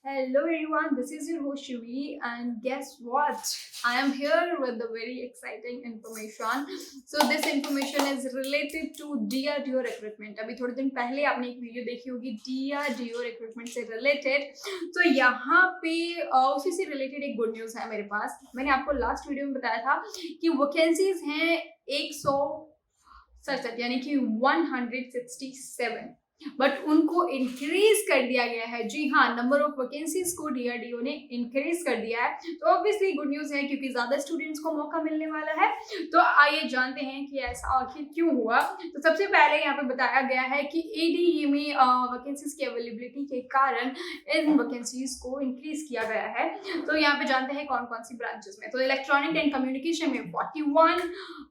Hello everyone, this is your host Shivi and guess what? I am here with a very exciting information. So this information is related to DRDO recruitment. अभी थोड़े दिन पहले आपने एक video देखी होगी DRDO recruitment से related. तो यहाँ पे उसी से related एक good news है मेरे पास. मैंने आपको लास्ट वीडियो में बताया था कि वैकेंसीज हैं 167 यानी कि 167 बट उनको इंक्रीज कर दिया गया है। जी हाँ, नंबर ऑफ वैकेंसीज को डीआरडीओ ने इंक्रीज कर दिया है। तो ऑब्वियसली गुड न्यूज है क्योंकि ज्यादा स्टूडेंट्स को मौका मिलने वाला है। तो आइए जानते हैं कि ऐसा आखिर क्यों हुआ। तो सबसे पहले यहाँ पे बताया गया है कि एडीई में वैकेंसीज की अवेलेबिलिटी के कारण इन वैकेंसीज को इंक्रीज किया गया है। तो यहाँ पे जानते हैं कौन कौन सी ब्रांचेस में। तो इलेक्ट्रॉनिक एंड कम्युनिकेशन में 41,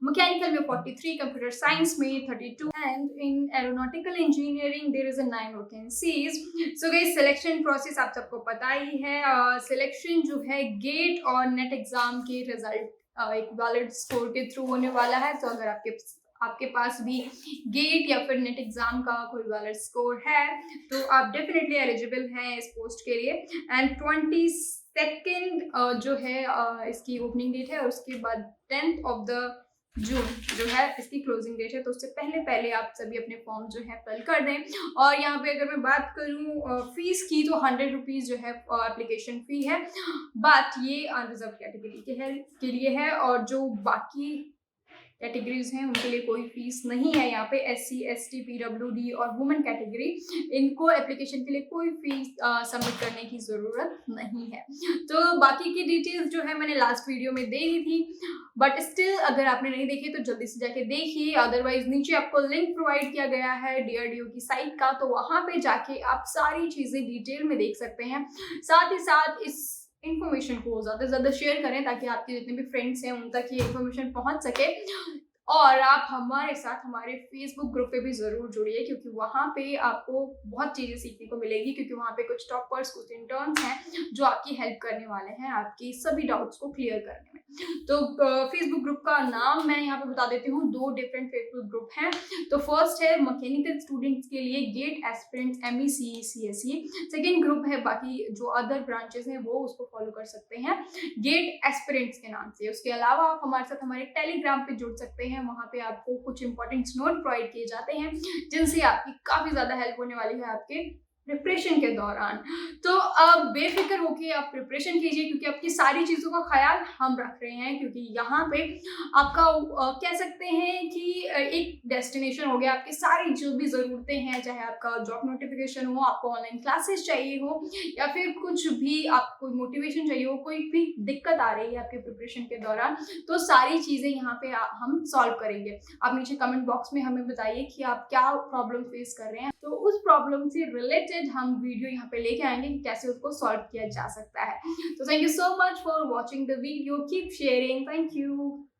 मैकेनिकल में 43, कंप्यूटर साइंस में 32 and in aeronautical engineering there is a 9 vacancies. So guys, selection process आप सबको पता ही है। सिलेक्शन जो है गेट और नेट एग्जाम के रिजल्ट एक वैलिड स्कोर के थ्रू होने वाला है। तो अगर आपके पास भी गेट या फिर नेट एग्जाम का कोई वैलिड स्कोर है तो आप डेफिनेटली एलिजिबल हैं इस पोस्ट के लिए। एंड 22 जो है इसकी ओपनिंग डेट है और उसके बाद 10th of the जून जो है इसकी क्लोजिंग डेट है। तो उससे पहले आप सभी अपने फॉर्म जो है फिल कर दें। और यहाँ पे अगर मैं बात करूँ फीस की तो 100 रुपीज़ जो है एप्लीकेशन फ़ी है, बट ये अनरिजर्व कैटेगरी के लिए है और जो बाकी कैटेगरीज हैं उनके लिए कोई फीस नहीं है। यहाँ पे SC, ST, PWD और वुमेन कैटेगरी इनको एप्लीकेशन के लिए कोई फीस सबमिट करने की ज़रूरत नहीं है। तो बाकी की डिटेल्स जो है मैंने लास्ट वीडियो में दे दी थी, बट स्टिल अगर आपने नहीं देखी तो जल्दी से जाके देखिए। अदरवाइज नीचे आपको लिंक प्रोवाइड किया गया है DRDO की साइट का, तो वहाँ पे जाके आप सारी चीज़ें डिटेल में देख सकते हैं। साथ ही साथ इस इन्फॉर्मेशन को ज़्यादा से ज़्यादा शेयर करें ताकि आपके जितने भी फ्रेंड्स हैं उन तक ये इन्फॉर्मेशन पहुंच सके। और आप हमारे साथ हमारे फेसबुक ग्रुप पे भी ज़रूर जुड़िए क्योंकि वहाँ पे आपको बहुत चीज़ें सीखने को मिलेगी, क्योंकि वहाँ पे कुछ टॉपर्स, कुछ इंटर्न्स हैं जो आपकी हेल्प करने वाले हैं आपकी सभी डाउट्स को क्लियर करने में। तो फेसबुक ग्रुप का नाम मैं यहाँ पे बता देती हूँ। 2 डिफरेंट फेसबुक ग्रुप हैं। तो फर्स्ट है मैकेनिकल स्टूडेंट्स के लिए GATE aspirants MECE CSE। Second group है बाकी जो अदर ब्रांचेस हैं वो उसको फॉलो कर सकते हैं गेट एस्पिरेंट्स के नाम से। उसके अलावा आप हमारे साथ हमारे टेलीग्राम पे जुड़ सकते हैं। वहाँ पे आपको कुछ इंपॉर्टेंट नोट प्रोवाइड किए जाते हैं जिनसे आपकी काफी ज्यादा हेल्प होने वाली है आपके प्रिपरेशन के दौरान। तो अब बेफिक्र होके आप प्रिपरेशन कीजिए क्योंकि आपकी सारी चीज़ों का ख्याल हम रख रहे हैं। क्योंकि यहाँ पे आपका कह सकते हैं कि एक डेस्टिनेशन हो गया। आपकी सारी जो भी ज़रूरतें हैं, चाहे आपका जॉब नोटिफिकेशन हो, आपको ऑनलाइन क्लासेस चाहिए हो या फिर कुछ भी आपको मोटिवेशन चाहिए हो, कोई भी दिक्कत आ रही है आपके प्रिपरेशन के दौरान, तो सारी चीज़ें यहाँ पे हम सॉल्व करेंगे। आप नीचे कमेंट बॉक्स में हमें बताइए कि आप क्या प्रॉब्लम फेस कर रहे हैं, तो उस प्रॉब्लम से रिलेटेड हम वीडियो यहाँ पे लेके आएंगे कि कैसे उसको सॉल्व किया जा सकता है। तो thank you so much for watching the video, keep sharing, thank you.